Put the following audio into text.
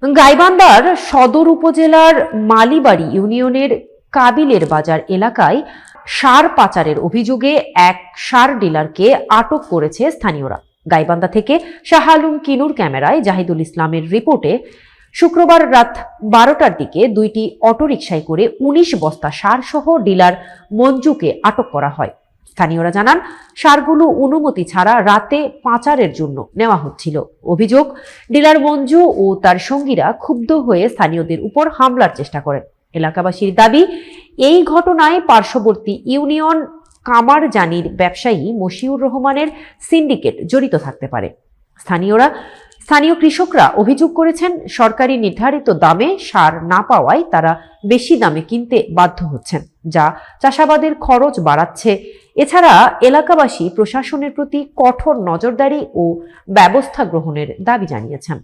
গাইবান্ধার সদর উপজেলার মালিবাড়ি ইউনিয়নের কাবিলের বাজার এলাকায় সার পাচারের অভিযোগে এক সার ডিলারকে আটক করেছে স্থানীয়রা। গাইবান্ধা থেকে শাহ আলম কিনুর ক্যামেরায় জাহিদুল ইসলামের রিপোর্টে শুক্রবার রাত 12টার দিকে দুইটি অটোরিকশায় করে 19 বস্তা সার সহ ডিলার মঞ্জুকে আটক করা হয়। স্থানীয়রা জানান, সারগুলো অনুমতি ছাড়া রাতে পাচারের জন্য নেওয়া হচ্ছিল। অভিযোগ, ডিলার মঞ্জু ও তার সঙ্গীরা ক্ষুব্ধ হয়ে স্থানীয়দের উপর হামলার চেষ্টা করেন। এলাকাবাসীর দাবি, এই ঘটনায় পার্শ্ববর্তী ইউনিয়ন কামারজানির ব্যবসায়ী মশিউর রহমানের সিন্ডিকেট জড়িত থাকতে পারে। স্থানীয় কৃষকরা অভিযোগ করেছেন, সরকারি নির্ধারিত দামে সার না পাওয়ায় তারা বেশি দামে কিনতে বাধ্য হচ্ছেন, যা চাষাবাদের খরচ বাড়াচ্ছে। এছাড়া এলাকাবাসী প্রশাসনের প্রতি কঠোর নজরদারি ও ব্যবস্থা গ্রহণের দাবি জানিয়েছেন।